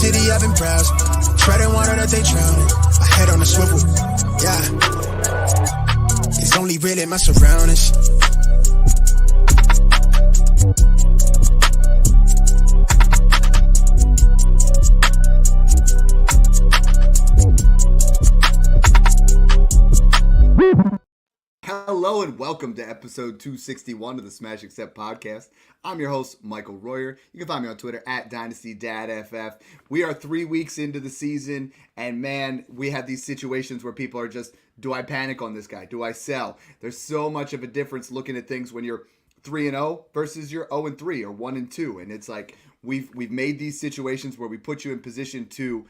city, I've been browsing. Treading water that they drowning. My head on a swivel, yeah. It's only really my surroundings. Hello and welcome to episode 261 of the Smash Accept podcast. I'm your host, Michael Royer. You can find me on Twitter at DynastyDadFF. We are 3 weeks into the season, and man, we have these situations where people are just, do I panic on this guy? Do I sell? There's so much of a difference looking at things when you're 3-0 versus you're 0-3 or 1-2. And it's like, we've made these situations where we put you in position to,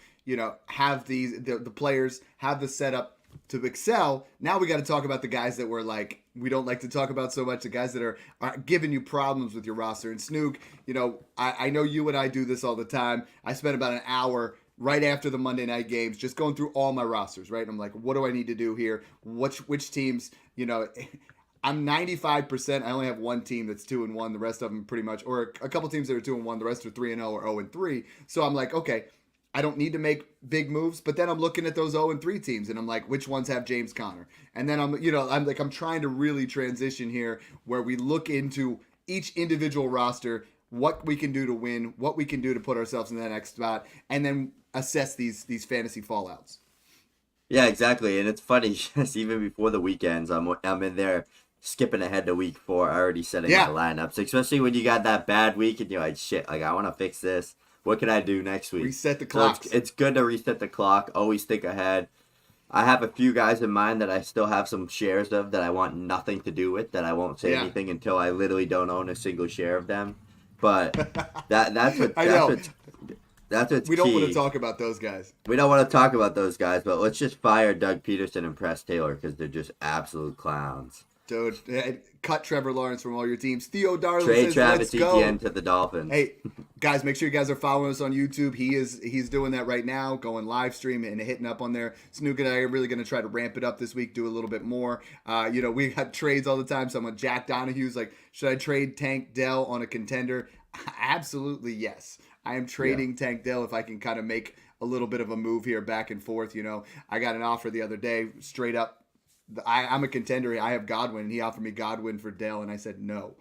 have the players have the setup to excel. Now we got to talk about the guys that we're like, we don't like to talk about so much, the guys that are giving you problems with your roster. And Snook, I know you and I do this all the time. I spent about an hour right after the Monday night games just going through all my rosters, right? And I'm like, what do I need to do here? Which teams, I'm 95%. I only have one team that's 2-1. The rest of them pretty much, or a couple teams that are 2-1. The rest are 3-0 or 0-3. So I'm like, okay, I don't need to make big moves, but then I'm looking at those 0-3 teams and I'm like, which ones have James Conner? And then I'm trying to really transition here where we look into each individual roster, what we can do to win, what we can do to put ourselves in that next spot, and then assess these fantasy fallouts. Yeah, exactly. And it's funny, just even before the weekends, I'm in there skipping ahead to week 4, already setting my lineups, especially when you got that bad week and you're like, shit, like I want to fix this. What can I do next week? Reset the clock. So it's good to reset the clock. Always think ahead. I have a few guys in mind that I still have some shares of that I want nothing to do with, that I won't say anything until I literally don't own a single share of them. But that's what's we don't want to talk about those guys. We don't want to talk about those guys, but let's just fire Doug Peterson and Press Taylor because they're just absolute clowns. Dude, cut Trevor Lawrence from all your teams. Theo Darling Trade says, Travis let's go. Etienne to the Dolphins. Hey, guys, make sure you guys are following us on YouTube. He's doing that right now, going live stream and hitting up on there. Snook and I are really going to try to ramp it up this week, do a little bit more. We got trades all the time. Someone, Jack Donahue's like, should I trade Tank Dell on a contender? Absolutely, yes. I am trading Tank Dell if I can kind of make a little bit of a move here back and forth. I got an offer the other day, straight up. I'm a contender. I have Godwin, and he offered me Godwin for Dell, and I said no.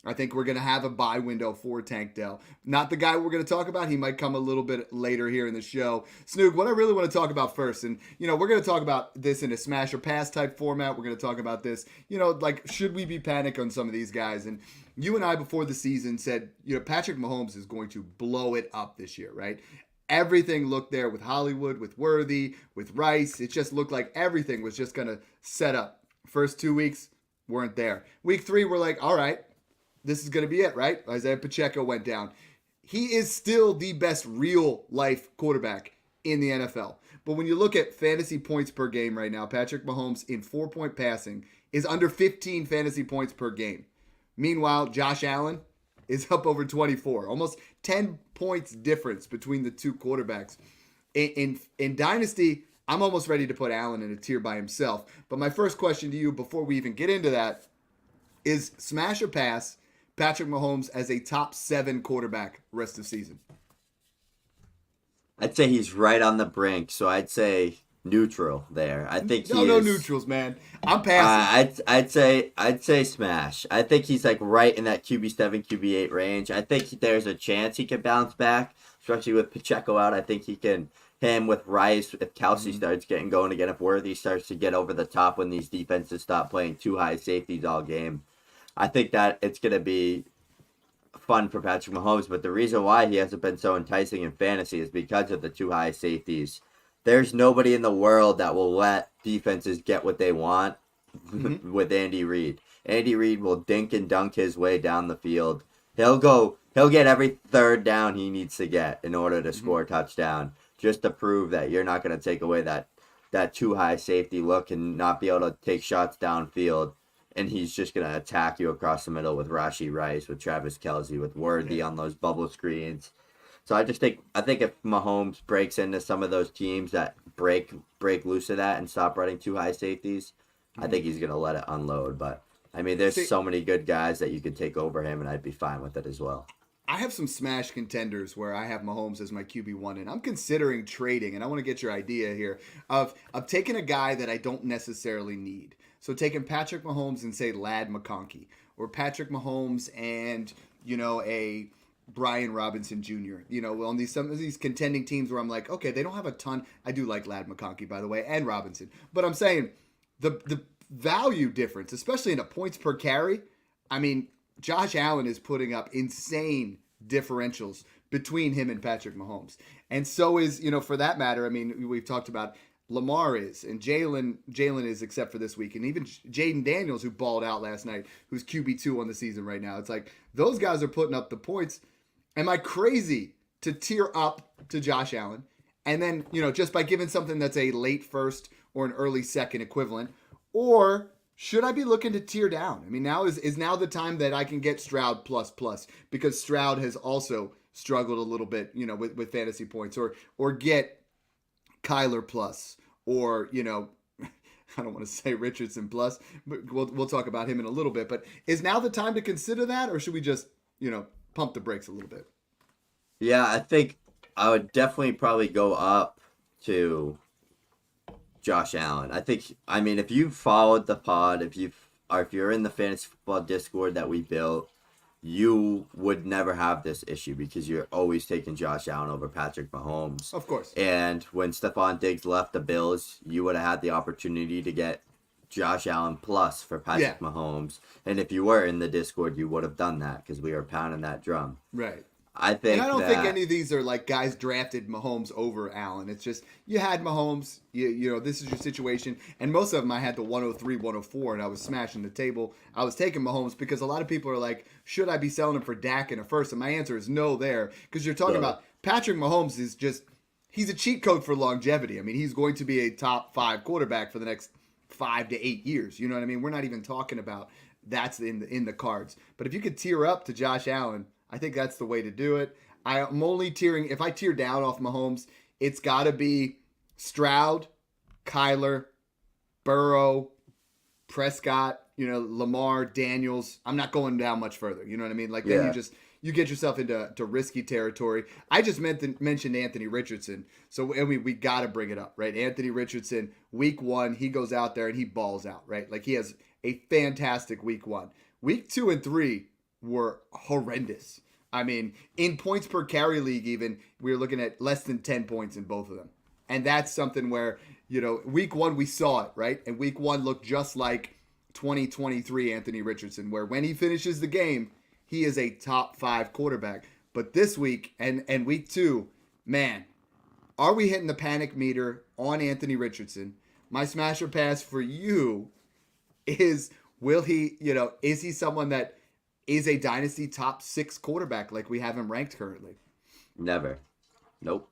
I think we're going to have a buy window for Tank Dell. Not the guy we're going to talk about. He might come a little bit later here in the show. Snook, what I really want to talk about first, and, we're going to talk about this in a smash or pass type format. We're going to talk about this, should we be panic on some of these guys? And you and I, before the season, said, Patrick Mahomes is going to blow it up this year, right? Everything looked there with Hollywood, with Worthy, with Rice. It just looked like everything was just going to set up. First 2 weeks, weren't there. Week 3, we're like, all right, this is going to be it, right? Isaiah Pacheco went down. He is still the best real-life quarterback in the NFL. But when you look at fantasy points per game right now, Patrick Mahomes in 4-point passing is under 15 fantasy points per game. Meanwhile, Josh Allen is up over 24, almost 10 points difference between the two quarterbacks. In Dynasty, I'm almost ready to put Allen in a tier by himself. But my first question to you before we even get into that is smash or pass Patrick Mahomes as a top 7 quarterback rest of the season? I'd say he's right on the brink, so I'd say neutral there. I think no neutrals, man. I'm passing. I'd say smash. I think he's like right in that QB7, QB8 range. I think there's a chance he can bounce back, especially with Pacheco out. I think he can. Him with Rice, if Kelsey starts getting going again, if Worthy starts to get over the top when these defenses stop playing too high safeties all game, I think that it's going to be fun for Patrick Mahomes. But the reason why he hasn't been so enticing in fantasy is because of the too high safeties. There's nobody in the world that will let defenses get what they want with Andy Reid. Andy Reid will dink and dunk his way down the field. He'll get every third down he needs to get in order to score a touchdown, just to prove that you're not going to take away that too high safety look and not be able to take shots downfield. And he's just going to attack you across the middle with Rashee Rice, with Travis Kelce, with Worthy on those bubble screens. So I think if Mahomes breaks into some of those teams that break loose of that and stop running too high safeties, I think he's going to let it unload. But, I mean, there's so many good guys that you could take over him, and I'd be fine with it as well. I have some smash contenders where I have Mahomes as my QB1, and I'm considering trading, and I want to get your idea here of taking a guy that I don't necessarily need. So taking Patrick Mahomes and say Lad McConkey, or Patrick Mahomes and, a Brian Robinson Jr. On some of these contending teams where I'm like, okay, they don't have a ton. I do like Lad McConkey, by the way, and Robinson. But I'm saying the value difference, especially in a points per carry, I mean, Josh Allen is putting up insane differentials between him and Patrick Mahomes. And so is, for that matter, I mean, we've talked about Lamar is, and Jalen is, except for this week, and even Jaden Daniels, who balled out last night, who's QB2 on the season right now. It's like those guys are putting up the points. Am I crazy to tier up to Josh Allen? And then, just by giving something that's a late first or an early second equivalent, or should I be looking to tier down? I mean, now is now the time that I can get Stroud plus, because Stroud has also struggled a little bit, with fantasy points, or get Kyler plus, or, I don't want to say Richardson plus, but we'll talk about him in a little bit. But is now the time to consider that, or should we just, pump the brakes a little bit? Yeah, I think I would definitely probably go up to Josh Allen. I mean, if you followed the pod, if you're in the fantasy football Discord that we built, you would never have this issue because you're always taking Josh Allen over Patrick Mahomes. Of course. And when Stephon Diggs left the Bills, you would have had the opportunity to get Josh Allen plus for Patrick Mahomes. And if you were in the Discord, you would have done that because we were pounding that drum. Right. I think, and I don't think any of these are like guys drafted Mahomes over Allen. It's just you had Mahomes, this is your situation. And most of them I had the 103, 104, and I was smashing the table. I was taking Mahomes because a lot of people are like, should I be selling him for Dak in a first? And my answer is no there, because you're talking about Patrick Mahomes is just, he's a cheat code for longevity. I mean, he's going to be a top 5 quarterback for the next 5 to 8 years. You know what I mean? We're not even talking about that's in the cards. But if you could tier up to Josh Allen, I think that's the way to do it. I'm only tiering, if I tier down off Mahomes, it's got to be Stroud, Kyler, Burrow, Prescott, Lamar, Daniels. I'm not going down much further. You know what I mean? Like, then you get yourself into risky territory. I just mentioned Anthony Richardson. So we got to bring it up, right? Anthony Richardson, week 1, he goes out there and he balls out, right? Like, he has a fantastic week 1. Week 2 and 3 were horrendous. I mean, in points per carry league even, we were looking at less than 10 points in both of them. And that's something where, week 1 we saw it, right? And week 1 looked just like 2023 Anthony Richardson, where when he finishes the game, he is a top 5 quarterback. But this week and week 2, man, are we hitting the panic meter on Anthony Richardson? My smasher pass for you is, is he someone that is a dynasty top 6 quarterback like we have him ranked currently? Never. Nope.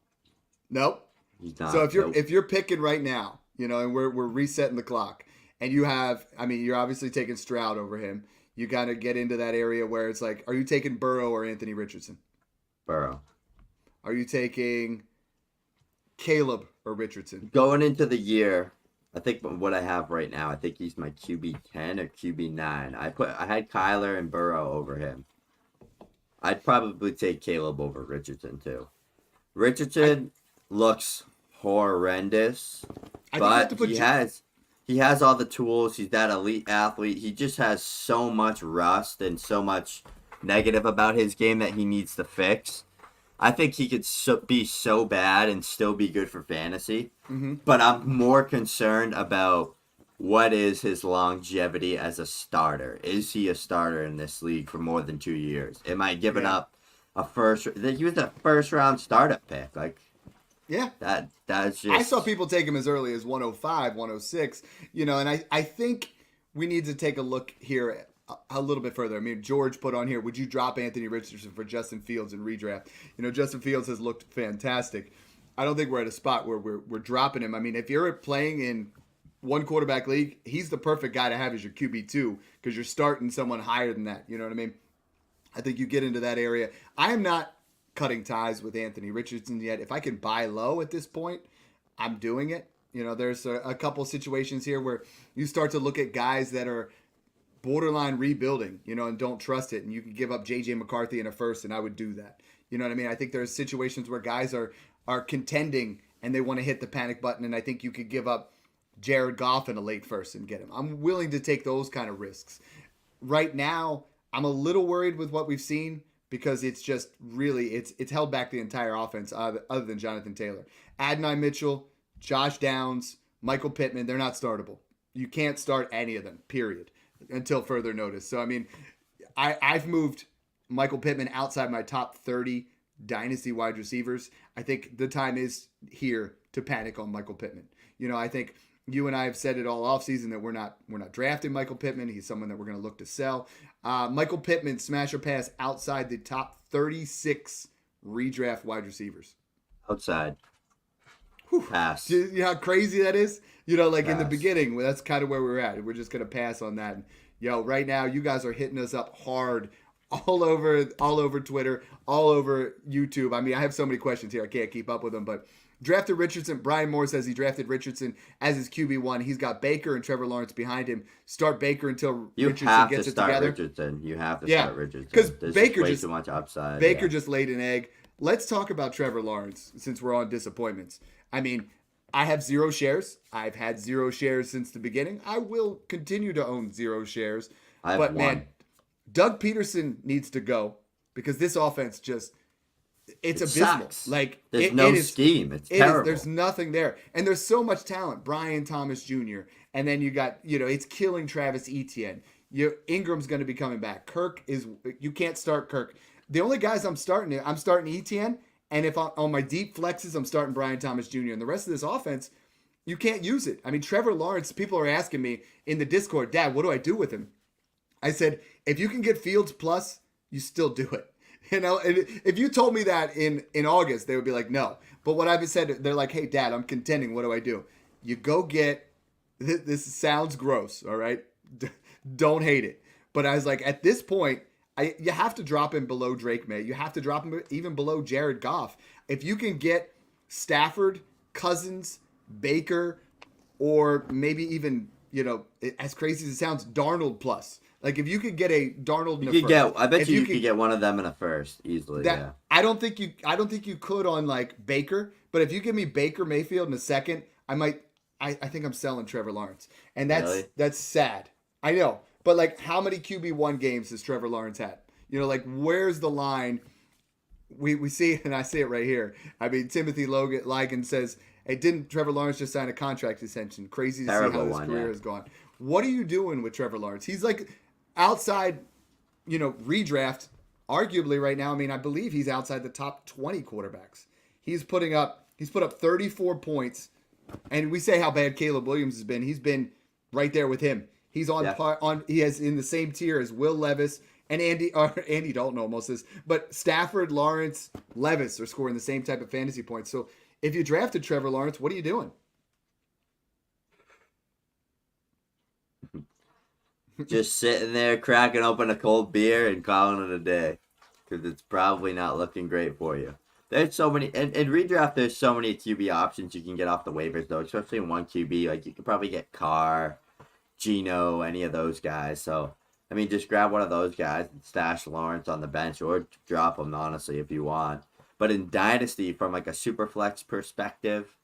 He's not. So if you're picking right now, and we're resetting the clock, and you're obviously taking Stroud over him. You got to get into that area where it's like, are you taking Burrow or Anthony Richardson? Burrow. Are you taking Caleb or Richardson? Going into the year, I think what I have right now, I think he's my QB 10 or QB 9. I had Kyler and Burrow over him. I'd probably take Caleb over Richardson too. Richardson looks horrendous, but he has all the tools. He's that elite athlete. He just has so much rust and so much negative about his game that he needs to fix. I think he could be so bad and still be good for fantasy. Mm-hmm. But I'm more concerned about what is his longevity as a starter. Is he a starter in this league for more than 2 years? Am I giving up a first? He was a first-round startup pick. That's just. I saw people take him as early as 105, 106. And I think we need to take a look here a little bit further. I mean, George put on here, would you drop Anthony Richardson for Justin Fields in redraft? Justin Fields has looked fantastic. I don't think we're at a spot where we're dropping him. I mean, if you're playing in one quarterback league, he's the perfect guy to have as your QB2 because you're starting someone higher than that. You know what I mean? I think you get into that area. I am not cutting ties with Anthony Richardson yet. If I can buy low at this point, I'm doing it. There's a couple situations here where you start to look at guys that are borderline rebuilding, and don't trust it. And you can give up J.J. McCarthy in a first, and I would do that. You know what I mean? I think there's situations where guys are contending and they want to hit the panic button, and I think you could give up Jared Goff in a late first and get him. I'm willing to take those kind of risks. Right now, I'm a little worried with what we've seen because it's just really, it's held back the entire offense other than Jonathan Taylor. Adonai Mitchell, Josh Downs, Michael Pittman, they're not startable. You can't start any of them, period, until further notice. So, I mean, I've moved Michael Pittman outside my top 30 dynasty wide receivers. I think the time is here to panic on Michael Pittman. I think you and I have said it all offseason that we're not drafting Michael Pittman. He's someone that we're going to look to sell. Michael Pittman, smash or pass outside the top 36 redraft wide receivers. Outside. Pass. Do you know how crazy that is? Like Pass. In the beginning, that's kind of where we're at. We're just going to pass on that. And, right now, you guys are hitting us up hard all over Twitter, all over YouTube. I mean, I have so many questions here. I can't keep up with them, but drafted Richardson. Brian Moore says he drafted Richardson as his QB1. He's got Baker and Trevor Lawrence behind him. Start Baker until Richardson gets it together. You have to start Richardson. Because Baker just way too much upside. Baker just laid an egg. Let's talk about Trevor Lawrence since we're on disappointments. I mean, I have 0 shares. I've had 0 shares since the beginning. I will continue to own 0 shares. I have one. Man, Doug Peterson needs to go because this offense just it's abysmal. Sucks. Like there's no scheme. It's terrible. There's nothing there, and there's so much talent. Brian Thomas Jr. And then you got it's killing Travis Etienne. Ingram's going to be coming back. Kirk is you can't start Kirk. The only guys I'm starting Etienne, and if on my deep flexes I'm starting Brian Thomas Jr. And the rest of this offense, you can't use it. I mean, Trevor Lawrence. People are asking me in the Discord, Dad, what do I do with him? I said, if you can get Fields plus, you still do it. And if you told me that in August, they would be like, no. But what I've said, they're like, hey, Dad, I'm contending. What do I do? You go get, this sounds gross, all right? Don't hate it. But I was like, at this point, you have to drop him below Drake May. You have to drop him even below Jared Goff. If you can get Stafford, Cousins, Baker, or maybe even, as crazy as it sounds, Darnold plus. Like if you could get a Darnold in a first, I bet you could get one of them in a first easily. I don't think you could on like Baker, but if you give me Baker Mayfield in a second, I think I'm selling Trevor Lawrence. And that's sad. I know. But like how many QB1 games has Trevor Lawrence had? Like where's the line? We see, and I see it right here. I mean, Timothy Ligon says, hey, didn't Trevor Lawrence just sign a contract extension? Crazy to see how his career has gone. What are you doing with Trevor Lawrence? He's like outside, redraft, arguably right now. I mean, I believe he's outside the top 20 quarterbacks. He's put up 34 points, and we say how bad Caleb Williams has been. He's been right there with him. He's he is in the same tier as Will Levis and Andy Dalton almost is, but Stafford, Lawrence, Levis are scoring the same type of fantasy points. So if you drafted Trevor Lawrence, what are you doing? Just sitting there cracking open a cold beer and calling it a day because it's probably not looking great for you. There's so many, in redraft, there's so many QB options you can get off the waivers, though, especially in one QB. Like, you could probably get Carr, Geno, any of those guys. So, I mean, just grab one of those guys and stash Lawrence on the bench or drop him, honestly, if you want. But in Dynasty, from like a super flex perspective,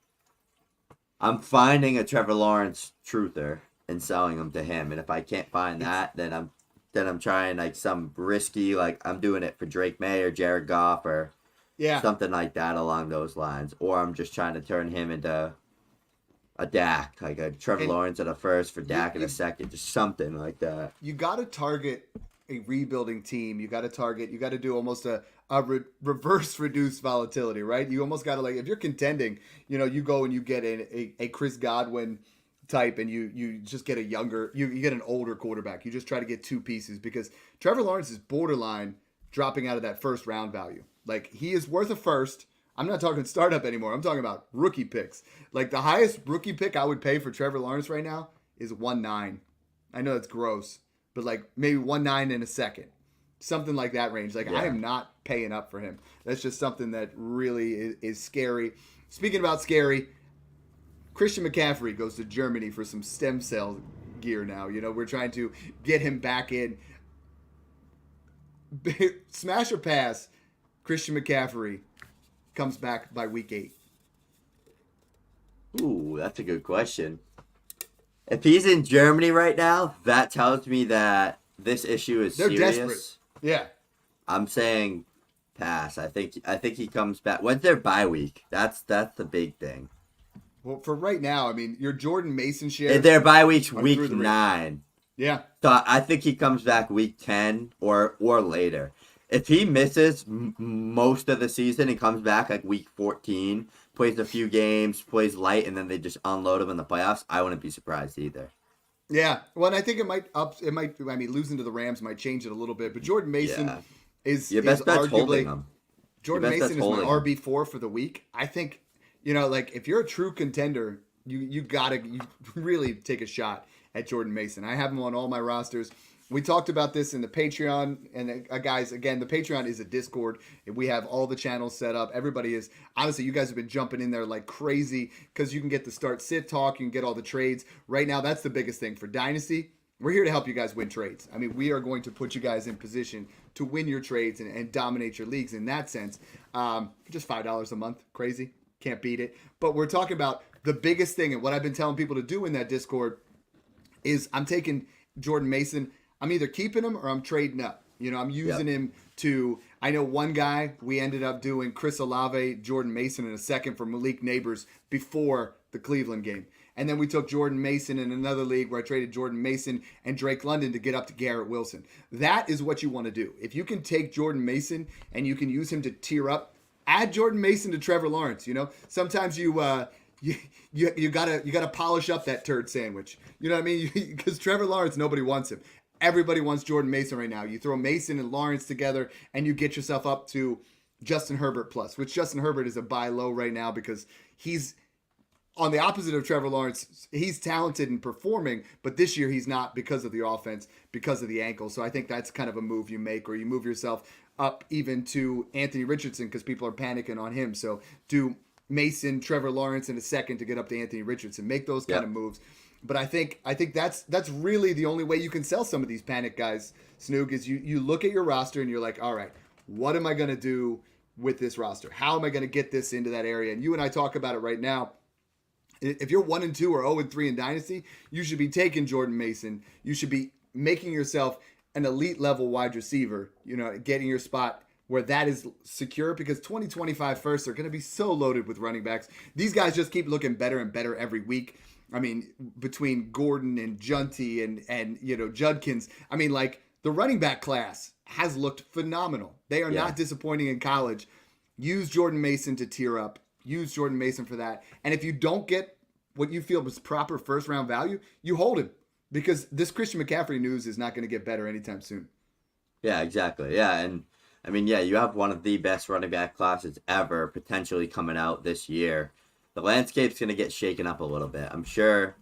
I'm finding a Trevor Lawrence truther and selling them to him. And if I can't find that, then I'm trying like some risky, like I'm doing it for Drake May or Jared Goff or something like that along those lines. Or I'm just trying to turn him into a Dak, like a Trevor Lawrence at a first for Dak in a second, just something like that. You got to target a rebuilding team. You got to do almost a reverse reduced volatility, right? You almost got to, like, if you're contending, you go and you get a Chris Godwin type and you just get you get an older quarterback. You just try to get 2 pieces because Trevor Lawrence is borderline dropping out of that first round value. Like, he is worth a first. I'm not talking startup anymore. I'm talking about rookie picks. Like, the highest rookie pick I would pay for Trevor Lawrence right now is 1.9. I know that's gross, but like maybe 1.9 in a second. Something like that range. Like, I am not paying up for him. That's just something that really is scary. Speaking about scary, Christian McCaffrey goes to Germany for some stem cell gear now. We're trying to get him back in. Smash or pass, Christian McCaffrey comes back by week 8. Ooh, that's a good question. If he's in Germany right now, that tells me that this issue is They're serious. desperate. Yeah. I'm saying pass. I think he comes back. When's their bye week? That's the big thing. Well, for right now, I mean, your Jordan Mason shares. Their bye week's are week through the roof. 9. Yeah. So I think he comes back week 10 or later. If he misses most of the season and comes back like week 14, plays a few games, plays light, and then they just unload him in the playoffs, I wouldn't be surprised either. Yeah. Well, and I think losing to the Rams might change it a little bit, but Jordan Mason is Your best bet's holding arguably him. Jordan Your best Mason is bet's my holding him. RB4 for the week. I think, like if you're a true contender, you really take a shot at Jordan Mason. I have him on all my rosters. We talked about this in the Patreon, and guys, again, the Patreon is a Discord. We have all the channels set up. Everybody is, honestly, you guys have been jumping in there like crazy because you can get the start sit talk, you can get all the trades. Right now, that's the biggest thing for Dynasty. We're here to help you guys win trades. I mean, we are going to put you guys in position to win your trades and dominate your leagues in that sense. Just $5 a month, crazy, can't beat it. But we're talking about the biggest thing, and what I've been telling people to do in that Discord is I'm taking Jordan Mason. I'm either keeping him or I'm trading up. I'm using him to. I know one guy, we ended up doing Chris Olave, Jordan Mason in a second for Malik Neighbors before the Cleveland game. And then we took Jordan Mason in another league where I traded Jordan Mason and Drake London to get up to Garrett Wilson. That is what you want to do. If you can take Jordan Mason and you can use him to tier up, add Jordan Mason to Trevor Lawrence. Sometimes you gotta polish up that turd sandwich. You know what I mean? Because Trevor Lawrence, nobody wants him. Everybody wants Jordan Mason right now. You throw Mason and Lawrence together, and you get yourself up to Justin Herbert plus, which Justin Herbert is a buy low right now because he's on the opposite of Trevor Lawrence. He's talented and performing, but this year he's not because of the offense, because of the ankle. So I think that's kind of a move you make, or you move yourself up even to Anthony Richardson because people are panicking on him. So do Mason, Trevor Lawrence in a second to get up to Anthony Richardson. Make those kind of moves. But I think that's really the only way you can sell some of these panic guys, Snoog, is you look at your roster and you're like, all right, what am I going to do with this roster? How am I going to get this into that area? And you and I talk about it right now. If you're 1-2 or 0-3 in Dynasty, you should be taking Jordan Mason. You should be making yourself an elite level wide receiver, getting your spot where that is secure, because 2025 firsts are going to be so loaded with running backs. These guys just keep looking better and better every week. I mean, between Gordon and Junty and Judkins, I mean, like, the running back class has looked phenomenal. They are not disappointing in college. Use Jordan Mason to tier up. Use Jordan Mason for that. And if you don't get what you feel was proper first round value, you hold him, because this Christian McCaffrey news is not going to get better anytime soon. Yeah, exactly. Yeah, and I mean, you have one of the best running back classes ever potentially coming out this year. The landscape's going to get shaken up a little bit. I'm sure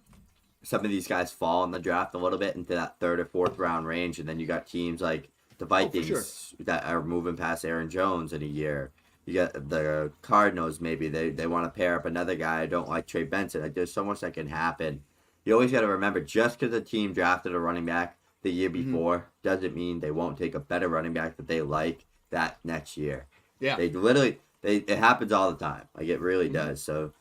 some of these guys fall in the draft a little bit into that 3rd or 4th round range, and then you got teams like the Vikings that are moving past Aaron Jones in a year. You got the Cardinals, maybe they want to pair up another guy. I don't like Trey Benson. Like, there's so much that can happen. You always got to remember, just because a team drafted a running back the year before doesn't mean they won't take a better running back that they like that next year. Yeah. It happens all the time. Like, it really does. So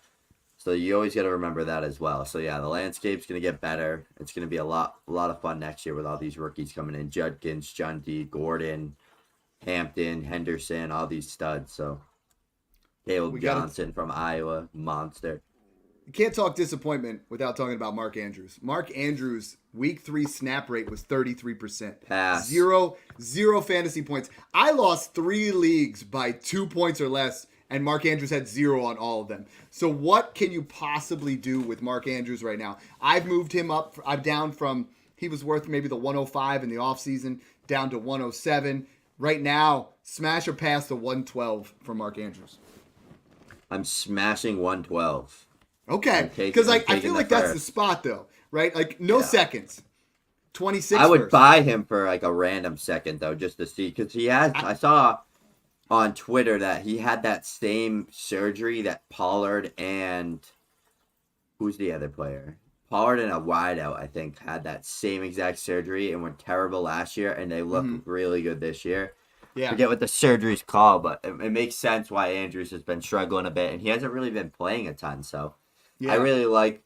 you always got to remember that as well. So yeah, the landscape's going to get better. It's going to be a lot of fun next year with all these rookies coming in. Judkins, Junty, Gordon, Hampton, Henderson, all these studs. So Caleb Johnson from Iowa, monster. You can't talk disappointment without talking about Mark Andrews. Mark Andrews' week 3 snap rate was 33%. Pass. Zero fantasy points. I lost 3 leagues by 2 points or less, and Mark Andrews had 0 on all of them. So what can you possibly do with Mark Andrews right now? I've moved him up. I'm down from, he was worth maybe the 105 in the offseason, down to 107. Right now, smash or pass the 112 for Mark Andrews. I'm smashing 112. Okay, because I feel like that's the spot, though, right? Like, no seconds. 26 I would first. buy him for like a random second, though, just to see. Because I saw on Twitter that he had that same surgery that Pollard and... Who's the other player? Pollard and a wideout, I think, had that same exact surgery and were terrible last year, and they look really good this year. Yeah. Forget what the surgery's called, but it makes sense why Andrews has been struggling a bit, and he hasn't really been playing a ton. So I really like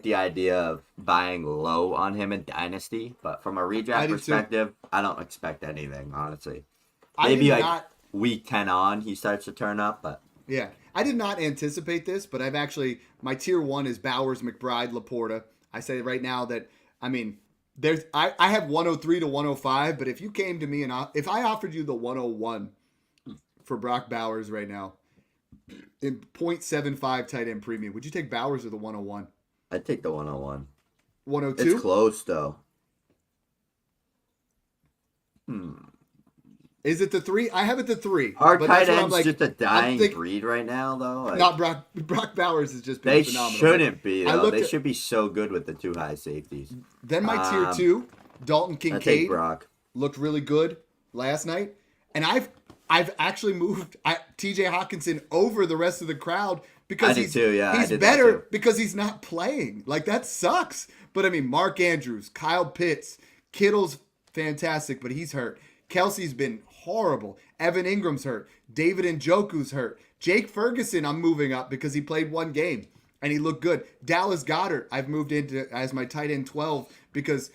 the idea of buying low on him in Dynasty, but from a redraft perspective, I don't expect anything, honestly. Maybe week 10 on, he starts to turn up, but yeah. I did not anticipate this, but my tier 1 is Bowers, McBride, Laporta. I say right now that, I mean, I have 103 to 105, but if you came to me and if I offered you the 101 for Brock Bowers right now in 0.75 tight end premium, would you take Bowers or the 101? I'd take the 101. 102? It's close, though. Is it the 3? I have it the 3. Our tight end's just a dying breed right now, though. Like, not Brock Bowers has just been phenomenal. They shouldn't be, though. They should be so good with the 2 high safeties. Then my tier 2, Dalton Kincaid, Brock. Looked really good last night. And I've actually moved TJ Hawkinson over the rest of the crowd because he's better because he's not playing. Like, that sucks. But, I mean, Mark Andrews, Kyle Pitts, Kittle's fantastic, but he's hurt. Kelsey's been horrible. Evan Ingram's hurt. David Njoku's hurt. Jake Ferguson, I'm moving up because he played 1 game and he looked good. Dallas Goedert, I've moved into as my tight end 12 because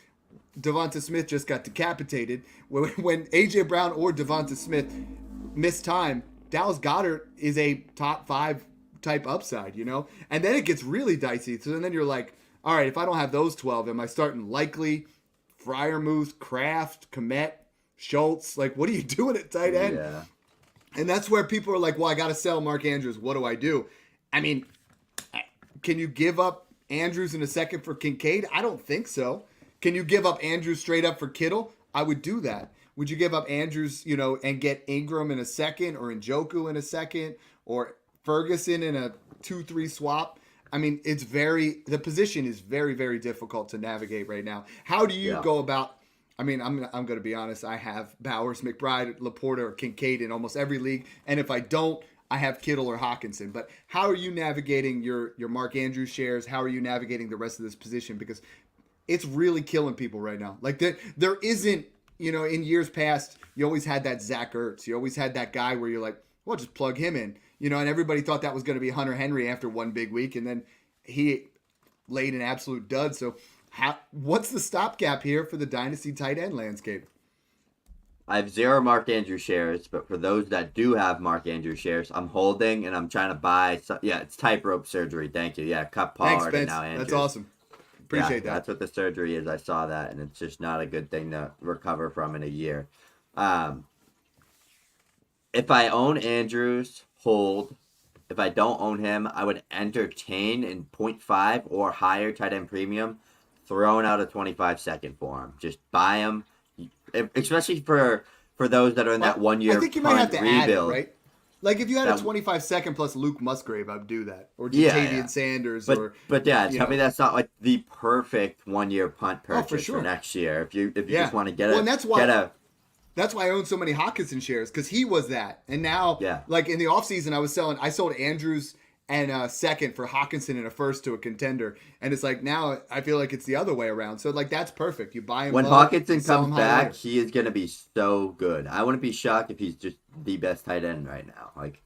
Devonta Smith just got decapitated. When A.J. Brown or Devonta Smith miss time, Dallas Goedert is a top 5 type upside, you know? And then it gets really dicey. So then you're like, all right, if I don't have those 12, am I starting Likely, Freiermuth, Kraft, Komet, Schultz? Like, what are you doing at tight end? Yeah. And that's where people are like, well, I got to sell Mark Andrews. What do I do? I mean, can you give up Andrews in a second for Kincaid? I don't think so. Can you give up Andrews straight up for Kittle? I would do that. Would you give up Andrews, and get Ingram in a second or Njoku in a second or Ferguson in a 2-3 swap? I mean, the position is very, very difficult to navigate right now. How do you go about? I mean, I'm going to be honest. I have Bowers, McBride, Laporta, or Kincaid in almost every league. And if I don't, I have Kittle or Hawkinson. But how are you navigating your Mark Andrews shares? How are you navigating the rest of this position? Because it's really killing people right now. Like, there isn't, in years past, you always had that Zach Ertz. You always had that guy where you're like, well, just plug him in. And everybody thought that was going to be Hunter Henry after one big week. And then he laid an absolute dud. So, what's the stopgap here for the dynasty tight end landscape? I have 0 Mark Andrews shares, but for those that do have Mark Andrews shares, I'm holding and I'm trying to buy. It's tightrope surgery. Thank you. Yeah, cut Pollard and now Andrews. That's awesome. Appreciate that. That's what the surgery is. I saw that, and it's just not a good thing to recover from in a year. If I own Andrews, hold. If I don't own him, I would entertain in 0.5 or higher tight end premium, throwing out a 25-second for him. Just buy him, especially for those that are in that 1 year. I think you might have to add it, right? Like, if you had a 25-second plus Luke Musgrave, I would do that. Or Jatavian Sanders. But tell me that's not like the perfect 1 year punt purchase for next year. If you just want to get and that's why I own so many Hawkinson shares, because he was that. And now, like in the offseason, I sold Andrews and a second for Hawkinson and a first to a contender. And it's like, now I feel like it's the other way around. So, like, that's perfect. You buy him when Hawkinson comes back, he is going to be so good. I wouldn't be shocked if he's just the best tight end right now. Like,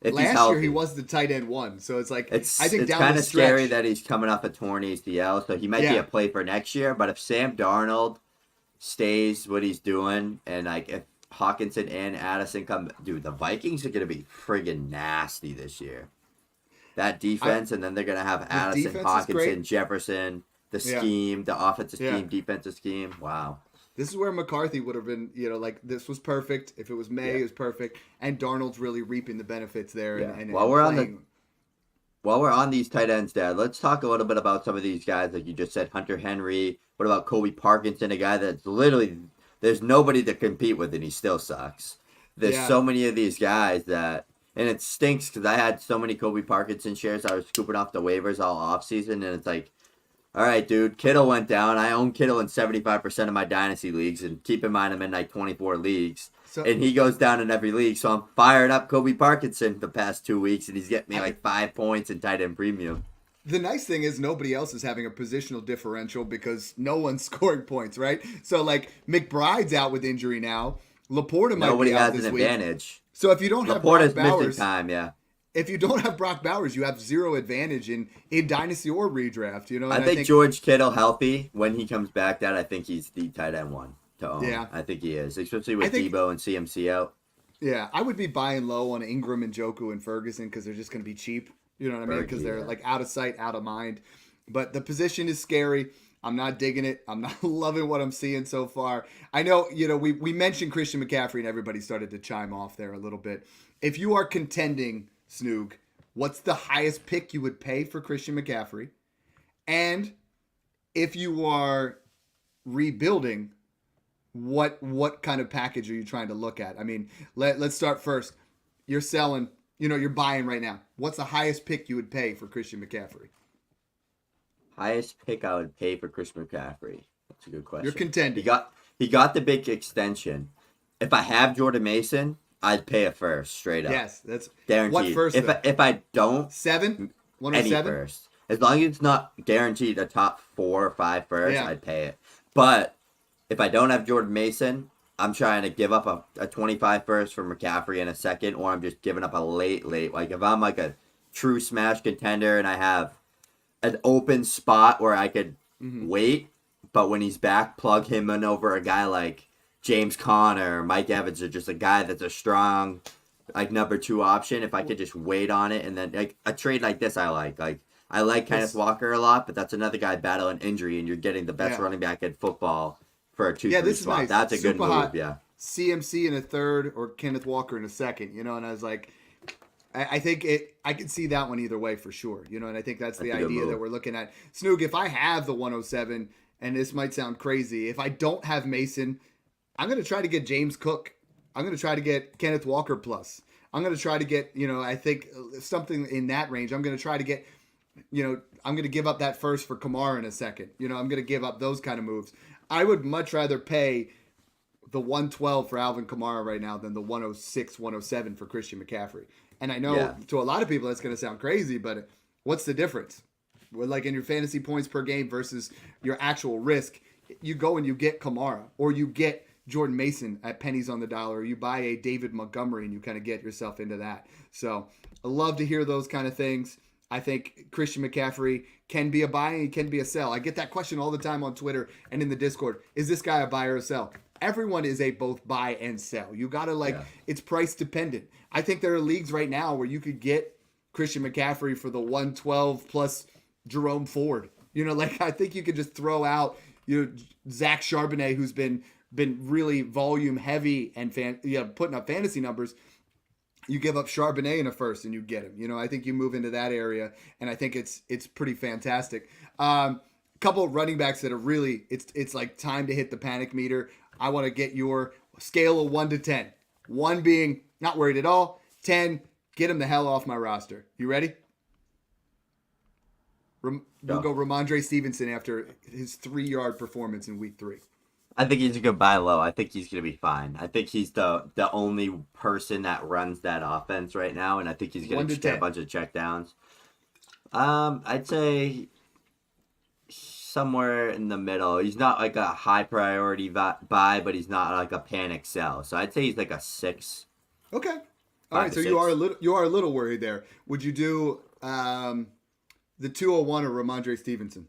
if last year he was the tight end 1. So it's like, I think it's kind of scary that he's coming off a torn ACL. So he might be a play for next year. But if Sam Darnold stays what he's doing, and like if Hawkinson and Addison come, dude, the Vikings are going to be friggin' nasty this year. That defense, and then they're going to have Addison, Hawkinson, Jefferson, the scheme, the offensive scheme, defensive scheme. Wow. This is where McCarthy would have been, like, this was perfect. If it was May, it was perfect. And Darnold's really reaping the benefits there. Yeah. And while we're on these tight ends, Dad, let's talk a little bit about some of these guys. Like you just said, Hunter Henry. What about Colby Parkinson, a guy that's literally, there's nobody to compete with, and he still sucks. There's so many of these guys that, and it stinks because I had so many Colby Parkinson shares. I was scooping off the waivers all offseason, and it's like, all right, dude, Kittle went down. I own Kittle in 75% of my dynasty leagues, and keep in mind I'm in like 24 leagues. And he goes down in every league, so I'm fired up Colby Parkinson the past 2 weeks, and he's getting me like 5 points in tight end premium. The nice thing is nobody else is having a positional differential because no one's scoring points, right? So like McBride's out with injury now. Laporta might Nobody be out has this an week. advantage. So if you don't have Laporta's Brock missing Bowers, time, yeah. if you don't have Brock Bowers, you have zero advantage in Dynasty or redraft. You know, I and think George Kittle healthy when he comes back. I think he's the tight end one to own. Yeah. I think he is, especially with think- Debo and CMC out. Yeah, I would be buying low on Ingram and Njoku and Ferguson because they're just going to be cheap. You know what I mean? Because they're like out of sight, out of mind. But the position is scary. I'm not digging it. I'm not loving what I'm seeing so far. I know, we mentioned Christian McCaffrey and everybody started to chime off there a little bit. If you are contending, Snoog, what's the highest pick you would pay for Christian McCaffrey? And if you are rebuilding, what kind of package are you trying to look at? I mean, let's start first. You're selling, you're buying right now. What's the highest pick you would pay for Christian McCaffrey? Highest pick I would pay for Christian McCaffrey. That's a good question. You're contending. He got the big extension. If I have Jordan Mason, I'd pay it first, straight up. Yes, that's guaranteed. What first? If I don't, 7? any 107? first. As long as it's not guaranteed a top 4 or 5 first, Yeah. I'd pay it. But if I don't have Jordan Mason, I'm trying to give up a 25 first for McCaffrey in a second, or I'm just giving up a late. Like if I'm like a true smash contender and I have an open spot where I could wait, but when he's back, plug him in over a guy like James Conner or Mike Evans, or just a guy that's a strong like number 2 option. If I could just wait on it, and then like a trade like this, I like Kenneth Walker a lot, but that's another guy battling injury, and you're getting the best running back in football for a 2-3 this is spot. nice. That's a good Super move, hot. yeah. CMC in a third or Kenneth Walker in a second, and I was like, I think I could see that one either way for sure, and I think that's the That's a good idea move. that we're looking at. Snoog, if I have the 107, and this might sound crazy, if I don't have Mason, I'm going to try to get James Cook. I'm going to try to get Kenneth Walker plus. I'm going to try to get, I think something in that range. I'm going to try to get, I'm going to give up that first for Kamara in a second. I'm going to give up those kind of moves. I would much rather pay the 112 for Alvin Kamara right now than the 106, 107 for Christian McCaffrey. And I know to a lot of people that's going to sound crazy, but what's the difference? Well, like in your fantasy points per game versus your actual risk, you go and you get Kamara, or you get Jordan Mason at pennies on the dollar, or you buy a David Montgomery and you kind of get yourself into that. So I love to hear those kind of things. I think Christian McCaffrey can be a buy and he can be a sell. I get that question all the time on Twitter and in the Discord. Is this guy a buy or a sell? Everyone is a both buy and sell. You got to it's price dependent. I think there are leagues right now where you could get Christian McCaffrey for the 112 plus Jerome Ford. I think you could just throw out, Zach Charbonnet, who's been really volume heavy and putting up fantasy numbers. You give up Charbonnet in a first and you get him. I think you move into that area, and I think it's pretty fantastic. Couple of running backs that are really it's like time to hit the panic meter. I want to get your scale of 1 to 10. 1 being not worried at all. 10, get him the hell off my roster. You ready? We'll go Ramondre Stevenson after his 3-yard performance in week 3. I think he's a good buy low. I think he's going to be fine. I think he's the only person that runs that offense right now, and I think he's going to get a bunch of checkdowns. I'd say somewhere in the middle. He's not like a high priority buy, but he's not like a panic sell. So I'd say he's like a 6. Okay. All right. So you are a little worried there. Would you do the 201 or Ramondre Stevenson?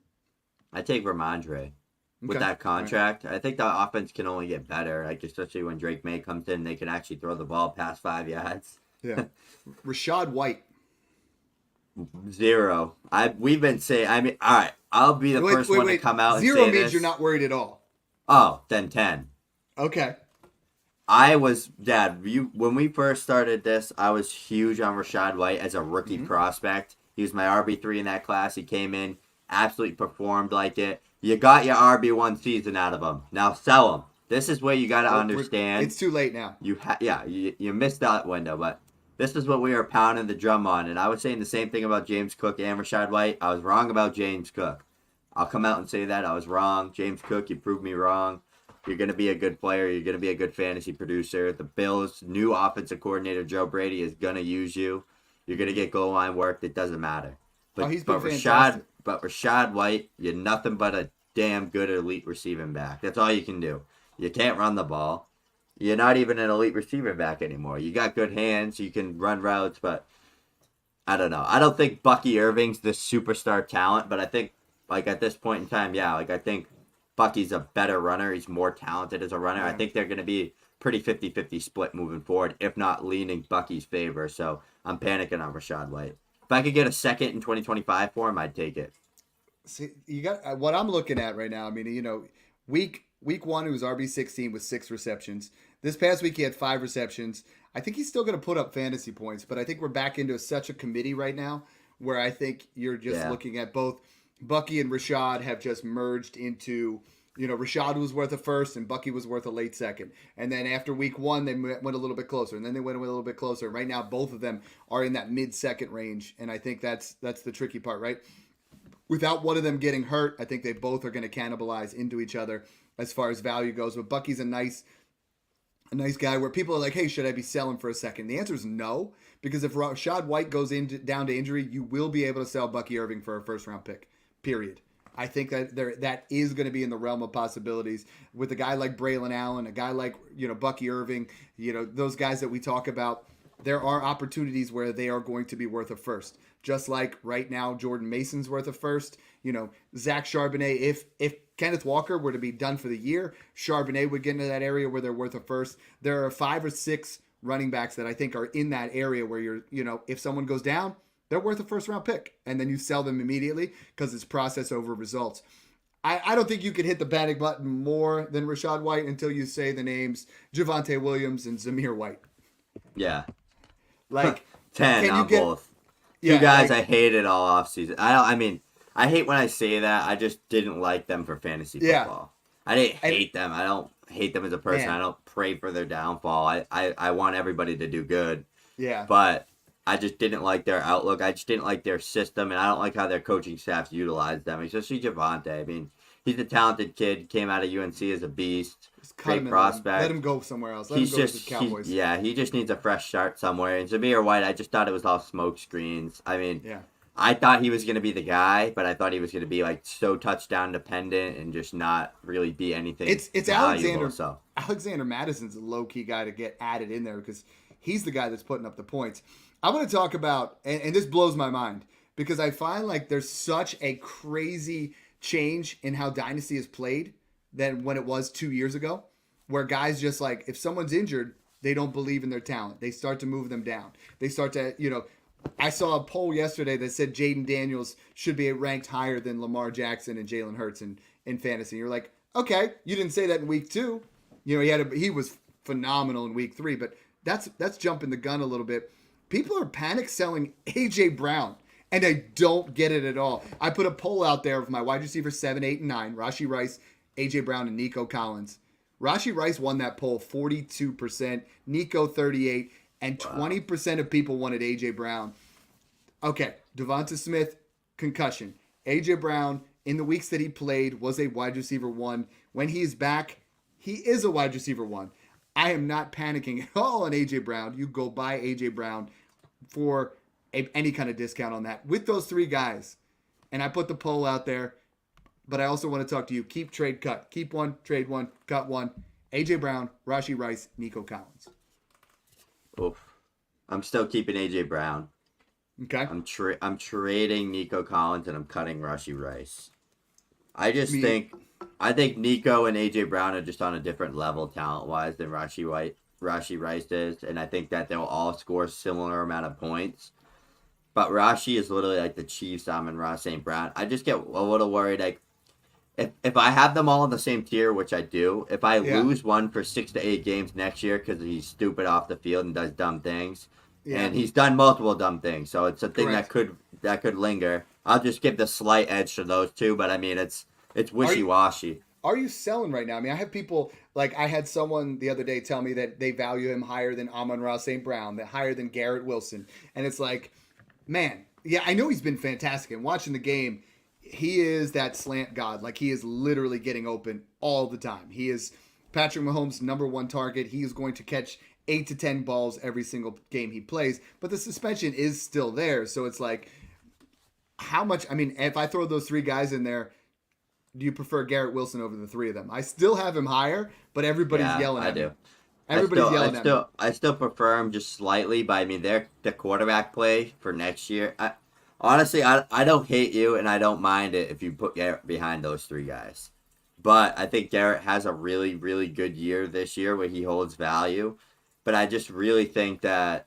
I take Ramondre. With that contract, I think the offense can only get better. Like especially when Drake May comes in, they can actually throw the ball past 5 yards. Yeah. Rashad White. 0. We've been saying. I mean, all right. I'll be the first one to come out and 0 say means this. You're not worried at all. Oh, then 10. Okay. When we first started this, I was huge on Rashad White as a rookie prospect. He was my RB3 in that class. He came in, absolutely performed like it. You got your RB1 season out of him. Now sell him. This is what you got to understand. It's too late now. You missed that window, but this is what we were pounding the drum on. And I was saying the same thing about James Cook and Rashad White. I was wrong about James Cook. I'll come out and say that. I was wrong. James Cook, you proved me wrong. You're going to be a good player. You're going to be a good fantasy producer. The Bills' new offensive coordinator, Joe Brady, is going to use you. You're going to get goal line work. It doesn't matter. Oh, he's been fantastic. Rashad White, you're nothing but a damn good elite receiving back. That's all you can do. You can't run the ball. You're not even an elite receiving back anymore. You got good hands. You can run routes, but I don't know. I don't think Bucky Irving's the superstar talent, but I think, like, at this point in time, yeah, like, I think Bucky's a better runner. He's more talented as a runner. Yeah. I think they're going to be pretty 50-50 split moving forward, if not leaning Bucky's favor. So I'm panicking on Rashad White. If I could get a second in 2025 for him, I'd take it. See, you got what I'm looking at right now. I mean, week one, he was RB16 with 6 receptions. This past week, he had 5 receptions. I think he's still going to put up fantasy points, but I think we're back into such a committee right now where I think you're just looking at both Bucky and Rashad have just merged into, Rashad was worth a first and Bucky was worth a late second. And then after week one, they went a little bit closer, and then they went a little bit closer. Right now, both of them are in that mid-second range, and I think that's the tricky part, right? Without one of them getting hurt, I think they both are going to cannibalize into each other as far as value goes. But Bucky's a nice guy where people are like, hey, should I be selling for a second? The answer is no, because if Rashad White goes down to injury, you will be able to sell Bucky Irving for a first-round pick, period. I think that is going to be in the realm of possibilities with a guy like Braylon Allen, a guy like, Bucky Irving, those guys that we talk about. There are opportunities where they are going to be worth a first. Just like right now, Jordan Mason's worth a first. Zach Charbonnet, if Kenneth Walker were to be done for the year, Charbonnet would get into that area where they're worth a first. There are 5 or 6 running backs that I think are in that area where if someone goes down, they're worth a first-round pick. And then you sell them immediately because it's process over results. I don't think you could hit the panic button more than Rashad White until you say the names Javonte Williams and Zamir White. Yeah. Like 10 on both. Two guys I hated all offseason. I hate when I say that. I just didn't like them for fantasy football. I didn't hate them. I don't hate them as a person. I don't pray for their downfall. I want everybody to do good. Yeah. But I just didn't like their outlook. I just didn't like their system, and I don't like how their coaching staffs utilize them, especially Javonte. I mean, he's a talented kid, came out of UNC as a beast, great prospect. Let him go somewhere else. Let him go to the Cowboys. He just needs a fresh start somewhere. And Zamir White, I just thought it was all smoke screens. I mean, I thought he was going to be the guy, but I thought he was going to be like so touchdown dependent and just not really be anything. It's valuable, Alexander Madison's a low key guy to get added in there because he's the guy that's putting up the points. I want to talk about, and this blows my mind because I find like there's such a crazy change in how Dynasty is played than when it was 2 years ago, where guys just like, if someone's injured, they don't believe in their talent. They start to move them down. They start to, I saw a poll yesterday that said Jaden Daniels should be ranked higher than Lamar Jackson and Jalen Hurts in fantasy. You're like, okay, you didn't say that in week 2. He was phenomenal in week 3, but that's jumping the gun a little bit. People are panic selling A.J. Brown, and I don't get it at all. I put a poll out there of my wide receivers 7, 8, and 9, Rashee Rice, A.J. Brown, and Nico Collins. Rashee Rice won that poll 42%, Nico 38%, and 20% of people wanted A.J. Brown. Okay, Devonta Smith, concussion. A.J. Brown, in the weeks that he played, was a wide receiver 1. When he is back, he is a wide receiver 1. I am not panicking at all on A.J. Brown. You go buy A.J. Brown for any kind of discount on that with those 3 guys. And I put the poll out there, but I also want to talk to you. Keep, trade, cut. Keep 1, trade 1, cut 1. A.J. Brown, Rashee Rice, Nico Collins. Oof. I'm still keeping A.J. Brown. Okay. I'm trading Nico Collins and I'm cutting Rashee Rice. I think Nico and A.J. Brown are just on a different level talent-wise than Rashee Rice is, and I think that they'll all score a similar amount of points. But Rashee is literally like the Chiefs, Amon-Ra St. Brown. I just get a little worried. Like, if I have them all in the same tier, which I do, if I lose one for 6 to 8 games next year because he's stupid off the field and does dumb things, and he's done multiple dumb things, so it's a thing that could linger. I'll just give the slight edge to those 2, but I mean it's wishy-washy. Are you selling right now? I mean, I have people, like I had someone the other day tell me that they value him higher than Amon-Ra St. Brown, that higher than Garrett Wilson. And it's like, man, I know he's been fantastic. And watching the game, he is that slant god. Like, he is literally getting open all the time. He is Patrick Mahomes' number 1 target. He is going to catch 8 to 10 balls every single game he plays. But the suspension is still there. So it's like, how much? I mean, if I throw those three guys in there, do you prefer Garrett Wilson over the three of them? I still have him higher, but everybody's yelling at me. I do. Everybody's yelling at me. I still prefer him just slightly, but I mean, they're the quarterback play for next year. Honestly, I don't hate you, and I don't mind it if you put Garrett behind those three guys. But I think Garrett has a really, really good year this year where he holds value. But I just really think that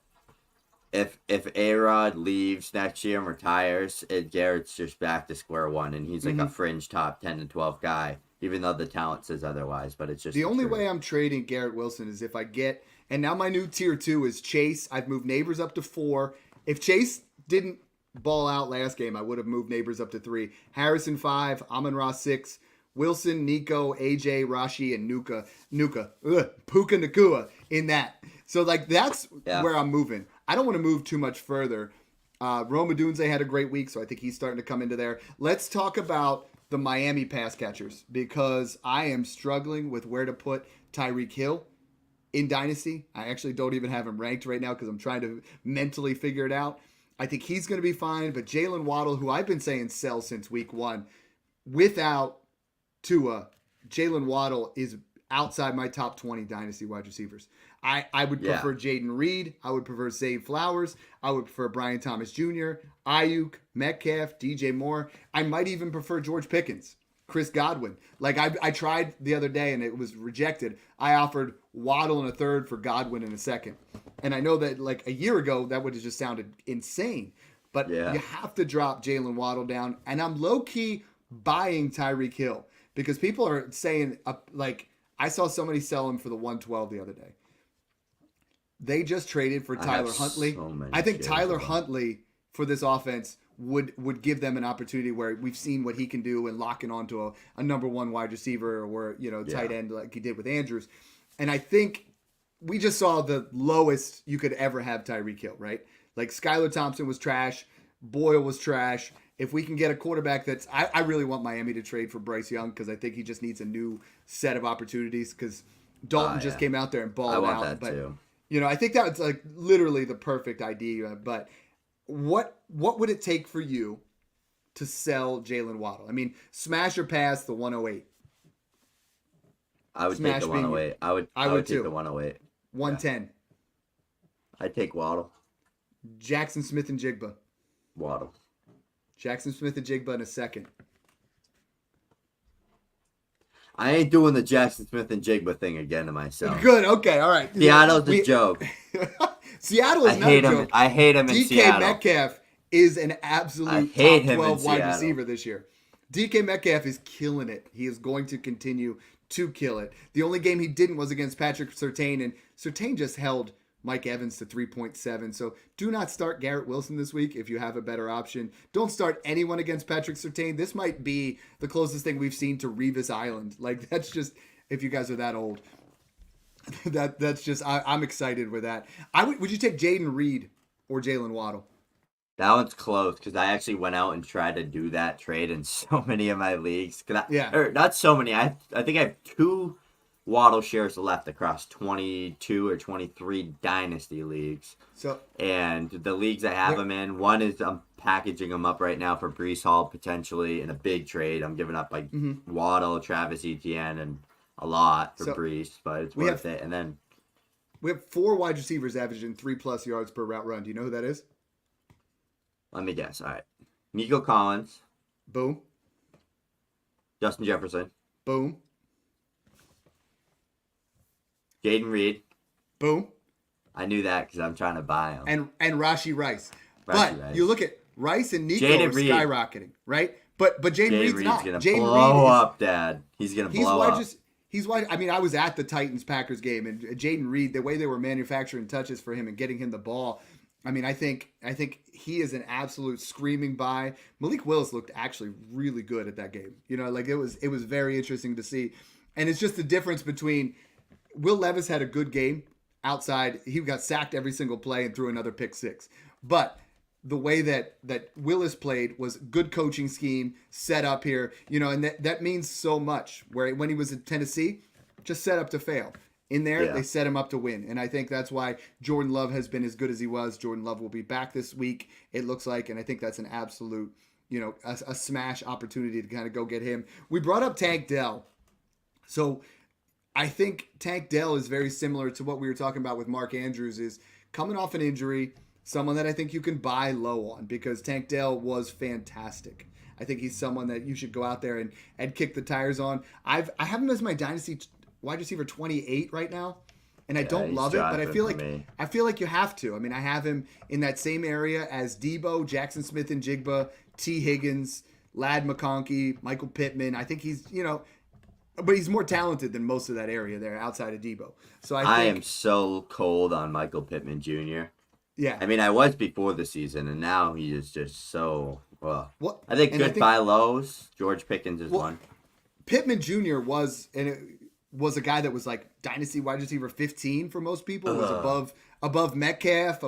if A-Rod leaves next year and retires, Garrett's just back to square one, and he's like a fringe top 10 to 12 guy, even though the talent says otherwise. But it's just the only way I'm trading Garrett Wilson is if I get, and now my new tier 2 is Chase. I've moved Neighbors up to 4. If Chase didn't ball out last game, I would have moved Neighbors up to 3. Harrison 5, Amon-Ra 6, Wilson, Nico, AJ, Rashi, and Puka Nacua in that. So like that's where I'm moving. I don't want to move too much further. Rome Odunze had a great week, so I think he's starting to come into there. Let's talk about the Miami pass catchers, because I am struggling with where to put Tyreek Hill in Dynasty. I actually don't even have him ranked right now because I'm trying to mentally figure it out. I think he's going to be fine, but Jalen Waddle, who I've been saying sell since week 1, without Tua, Jalen Waddle is outside my top 20 Dynasty wide receivers. I would prefer Jaden Reed. I would prefer Zay Flowers. I would prefer Brian Thomas Jr., Ayuk, Metcalf, DJ Moore. I might even prefer George Pickens, Chris Godwin. Like I tried the other day and it was rejected. I offered Waddle in a third for Godwin in a second. And I know that like a year ago that would have just sounded insane. But you have to drop Jalen Waddle down. And I'm low-key buying Tyreek Hill because people are saying, like, I saw somebody sell him for the 112 the other day. They just traded for Tyler Huntley. I think Tyler Huntley for this offense would give them an opportunity where we've seen what he can do and locking onto a number 1 wide receiver or tight end like he did with Andrews. And I think we just saw the lowest you could ever have Tyreek Hill, right? Like Skylar Thompson was trash. Boyle was trash. If we can get a quarterback that's... I really want Miami to trade for Bryce Young because I think he just needs a new set of opportunities because Dalton just came out there and balled out. I want that too. I think that's like literally the perfect idea. But what would it take for you to sell Jalen Waddle? I mean, smash or pass the 108? I would take the 108. I would take the 108. 110. I'd take Waddle. Jackson Smith and Jigba. Waddle. Jackson Smith and Jigba in a second. I ain't doing the Jackson Smith and Jigba thing again to myself. Good. Okay. All right. Seattle's a joke. Seattle is not a joke. I hate him in Seattle. DK Metcalf is an absolute top 12 wide receiver this year. DK Metcalf is killing it. He is going to continue to kill it. The only game he didn't was against Patrick Surtain, and Surtain just held Mike Evans to 3.7. So do not start Garrett Wilson this week if you have a better option. Don't start anyone against Patrick Surtain. This might be the closest thing we've seen to Revis Island. Like that's just, if you guys are that old, that's just, I'm excited with that. Would you take Jaden Reed or Jalen Waddle? That one's close because I actually went out and tried to do that trade in so many of my leagues. Or not so many. I think I have 2 Waddle shares left across 22 or 23 dynasty leagues. And the leagues I have them in, one is I'm packaging them up right now for Breece Hall potentially in a big trade. I'm giving up like Waddle, Travis Etienne, and a lot for Breece, but it's worth it. And then we have 4 wide receivers averaging 3+ yards per route run. Do you know who that is? Let me guess. All right. Nico Collins. Boom. Justin Jefferson. Boom. Jaden Reed. Boom. I knew that because I'm trying to buy him. And Rashee Rice. You look at Rice and Nico are skyrocketing, right? But Jaden Reed's not. Gonna blow up, Dad. He's gonna blow up. He's wide. I mean, I was at the Titans-Packers game, and Jaden Reed, the way they were manufacturing touches for him and getting him the ball, I mean, I think he is an absolute screaming buy. Malik Willis looked actually really good at that game. Like it was very interesting to see, and it's just the difference between. Will Levis had a good game outside. He got sacked every single play and threw another pick 6. But the way that Willis played was good coaching scheme, set up here, and that means so much. Where when he was in Tennessee, just set up to fail. In there, they set him up to win. And I think that's why Jordan Love has been as good as he was. Jordan Love will be back this week, it looks like. And I think that's an absolute, a smash opportunity to kind of go get him. We brought up Tank Dell. So I think Tank Dell is very similar to what we were talking about with Mark Andrews, is coming off an injury, someone that I think you can buy low on, because Tank Dell was fantastic. I think he's someone that you should go out there and kick the tires on. I have him as my dynasty wide receiver 28 right now, and I don't love it, but I feel like you have to. I mean, I have him in that same area as Debo, Jackson Smith and Jigba, T. Higgins, Lad McConkey, Michael Pittman. I think he's, but he's more talented than most of that area there outside of Debo. So I am so cold on Michael Pittman Jr. Yeah. I mean, I was before the season, and now he is just so, well. I think buy lows. George Pickens is one. Pittman Jr. was a guy that was like dynasty wide receiver 15 for most people. It was above Metcalf,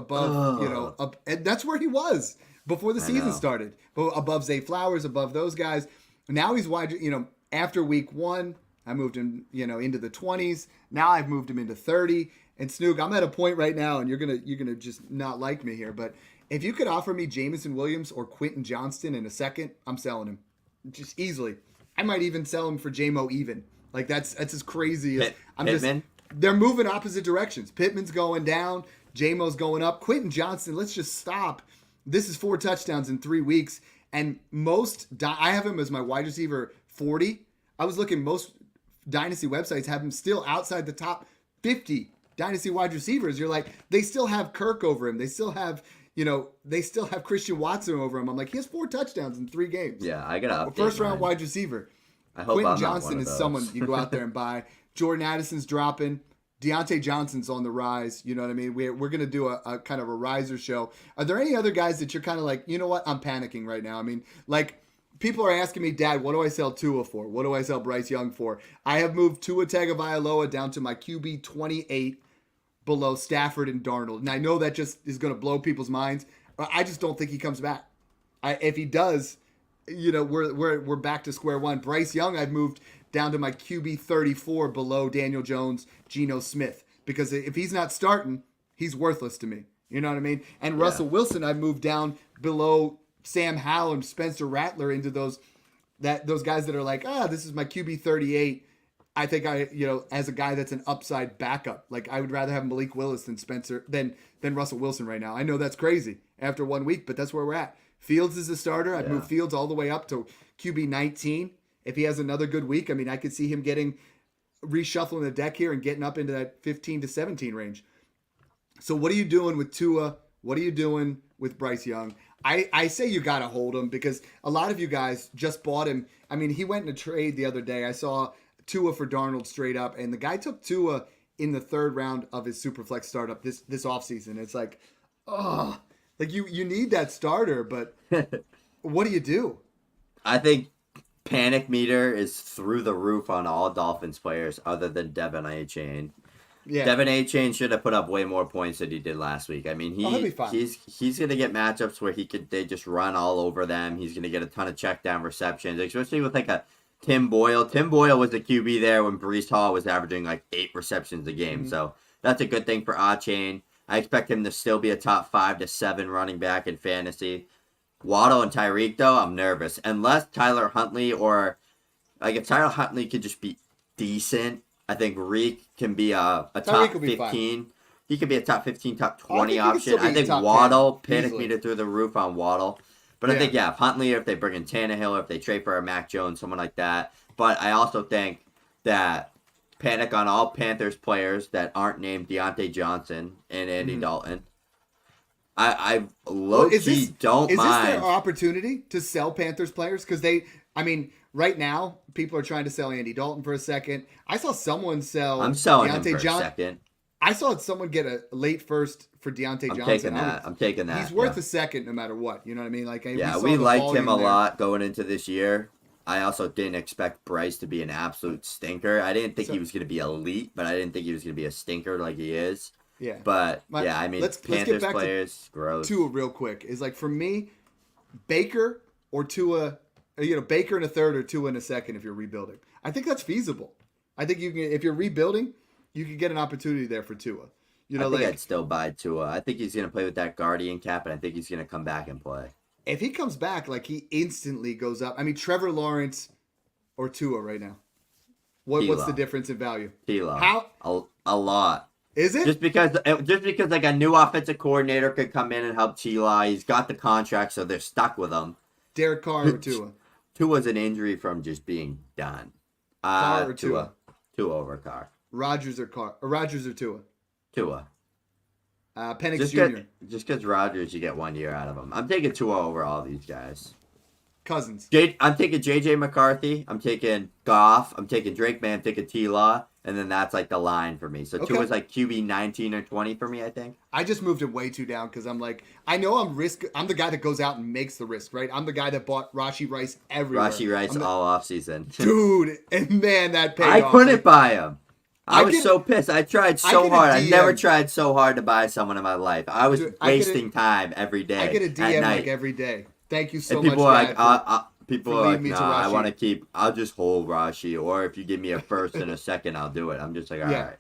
and that's where he was before the season started. Above Zay Flowers, above those guys. Now he's after week 1, I moved him, into the 20s. Now I've moved him into 30. And Snoog, I'm at a point right now, and you're gonna just not like me here, but if you could offer me Jameson Williams or Quentin Johnston in a second, I'm selling him, just easily. I might even sell him for JMO even. Like that's as crazy as Pittman? They're moving opposite directions. Pittman's going down, JMO's going up. Quentin Johnston, let's just stop. This is 4 touchdowns in 3 weeks, and I have him as my wide receiver 40. I was looking, most dynasty websites have him still outside the top 50 dynasty wide receivers. You're like, they still have Kirk over him. They still have, Christian Watson over him. I'm like, he has 4 touchdowns in 3 games. Yeah, I gotta update first round wide receiver. I hope Quentin I'm Johnston not one is of someone those. you go out there and buy. Jordan Addison's dropping. Deontay Johnson's on the rise. You know what I mean? We're going to do a kind of a riser show. Are there any other guys that you're kind of like, you know what? I'm panicking right now. I mean, like, people are asking me, Dad, what do I sell Tua for? What do I sell Bryce Young for? I have moved Tua Tagovailoa down to my QB 28 below Stafford and Darnold. And I know that just is going to blow people's minds. I just don't think he comes back. If he does, we're back to square one. Bryce Young, I've moved down to my QB 34 below Daniel Jones, Geno Smith. Because if he's not starting, he's worthless to me. You know what I mean? And Russell Wilson, I've moved down below Sam Howell and Spencer Rattler into those guys that are like, this is my QB 38. I think as a guy that's an upside backup, like I would rather have Malik Willis than Russell Wilson right now. I know that's crazy after 1 week, but that's where we're at. Fields is a starter. I'd move Fields all the way up to QB 19. If he has another good week, I mean, I could see him reshuffling the deck here and getting up into that 15 to 17 range. So what are you doing with Tua? What are you doing with Bryce Young? I say you got to hold him because a lot of you guys just bought him. I mean, he went in a trade the other day. I saw Tua for Darnold straight up, and the guy took Tua in the 3rd round of his Superflex startup this offseason. It's like, like you need that starter, but what do you do? I think panic meter is through the roof on all Dolphins players other than Devin A-Chain. Yeah. Devin A-Chain should have put up way more points than he did last week. I mean, he'll be fine. He's going to get matchups where they just run all over them. He's going to get a ton of check down receptions, especially with like a Tim Boyle. Tim Boyle was the QB there when Breece Hall was averaging like 8 receptions a game. Mm-hmm. So that's a good thing for A-Chain. I expect him to still be a top 5 to 7 running back in fantasy. Waddle and Tyreek, though, I'm nervous. Unless Tyler Huntley if Tyler Huntley could just be decent, I think Reek can be a top 15. He could be a top 15, top 20 option. I think Waddle, panic meter through the roof on Waddle. But I think, if Huntley, if they bring in Tannehill, if they trade for a Mac Jones, someone like that. But I also think that panic on all Panthers players that aren't named Deontay Johnson and Andy Dalton. I low-key don't mind. Is this their opportunity to sell Panthers players? Because right now, people are trying to sell Andy Dalton for a second. I saw someone sell I'm selling him for a second. I saw someone get a late first for Deontay Johnson. I'm taking that. He's worth a second no matter what. You know what I mean? Like, we liked him a lot going into this year. I also didn't expect Bryce to be an absolute stinker. I didn't think he was going to be elite, but I didn't think he was going to be a stinker like he is. Yeah. But, let's Panthers get players, gross. Tua real quick. Is like, for me, Baker or Tua, Baker in a third or Tua in a second if you're rebuilding. I think that's feasible. I think you can, if you're rebuilding, you can get an opportunity there for Tua. I think I'd still buy Tua. I think he's going to play with that Guardian cap, and I think he's going to come back and play. if he comes back, like he instantly goes up. I mean, Trevor Lawrence or Tua right now. What's T-Law. the difference in value? T-Law. How A lot. is it? Just because like a new offensive coordinator could come in and help T-Law. He's got the contract, so they're stuck with him. Derek Carr or Tua? Tua's an injury from just being done. Carr or Tua? Tua over Carr. Rodgers or Tua? Tua. Penix Jr. Just because Rodgers, you get 1 year out of him. I'm taking Tua over all these guys. Cousins. I'm taking J.J. McCarthy. I'm taking Goff. I'm taking Drake May. I'm taking T-Law. And then that's like the line for me. So Okay. Tua's like QB 19 or 20 for me, I think. I just moved it way too down because I'm like, I know I'm the guy that goes out and makes the risk, right? I'm the guy that bought Rashee Rice everywhere. Rashee Rice all offseason. Dude, and man, that paid I off. couldn't buy him. I was get- so pissed. I tried I so get a hard. I DM. never tried so hard to buy someone in my life. I was Dude, I get a- wasting time every day. I get a at DM night. like every day. Thank you so And much, people are Dad, like, people for are like, leading me to nah, I Rashee." want to keep. I'll just hold Rashi, or if you give me a first and a second, I'll do it. I'm just like, all right. Yeah.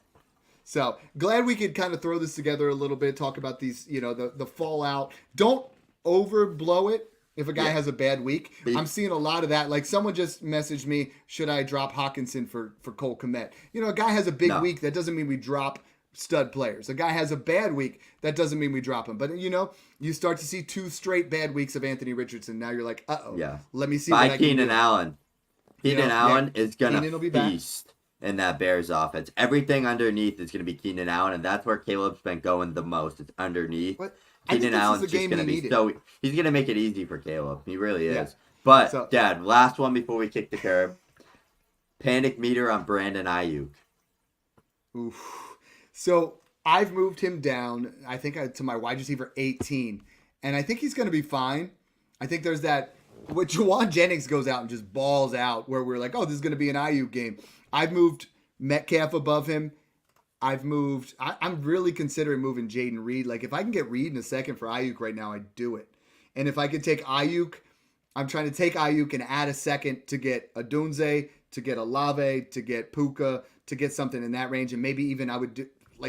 So glad we could kind of throw this together a little bit, talk about these, the fallout. Don't overblow it if a guy Yeah. has a bad week. But- I'm seeing a lot of that. Like someone just messaged me, should I drop Hawkinson for Cole Kmet? A guy has a big No. week. That doesn't mean we drop stud players. A guy has a bad week. That doesn't mean we drop him. But, you start to see 2 straight bad weeks of Anthony Richardson. Now you're like, uh-oh. Yeah. Let me see Buy what I can Keenan do. Allen. Keenan Allen is Keenan gonna will be back. feast in that Bears offense. Everything underneath is gonna be Keenan Allen, and that's where Caleb's been going the most. It's underneath. But I think Keenan this is Allen's the just game gonna he be needed. so. He's gonna make it easy for Caleb. He really is. Yeah. But So- Dad, last one before we kick the curb. Panic meter on Brandon Ayuk. Oof. So I've moved him down, I think, to my wide receiver 18. And I think he's going to be fine. I think there's that, when Juwan Jennings goes out and just balls out, where we're like, oh, this is going to be an Ayuk game. I've moved Metcalf above him. I'm really considering moving Jaden Reed. Like, if I can get Reed in a second for Ayuk right now, I'd do it. And if I could take Ayuk, I'm trying to take Ayuk and add a second to get a Dunze, to get a Lave, to get Puka, to get something in that range. And maybe even I would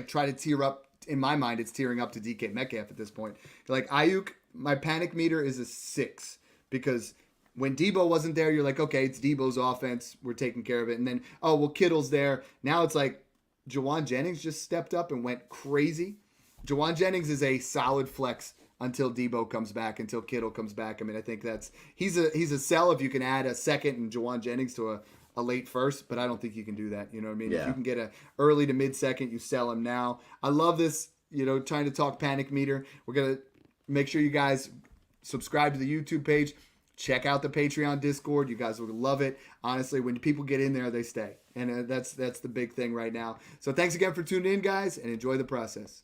try to tier up. In my mind, it's tearing up to DK Metcalf at this point. Like Ayuk, my panic meter is a 6 because when Debo wasn't there, you're like, okay, it's Debo's offense. We're taking care of it. And then, oh, well, Kittle's there. Now it's like Juwan Jennings just stepped up and went crazy. Juwan Jennings is a solid flex until Debo comes back, until Kittle comes back. I mean, I think he's a sell if you can add a second and Juwan Jennings to a late first, but I don't think you can do that. You know what I mean? Yeah. If you can get a early to mid second, you sell him now. I love this, trying to talk panic meter. We're going to make sure you guys subscribe to the YouTube page. Check out the Patreon Discord. You guys will love it. Honestly, when people get in there, they stay. And that's the big thing right now. So thanks again for tuning in, guys, and enjoy the process.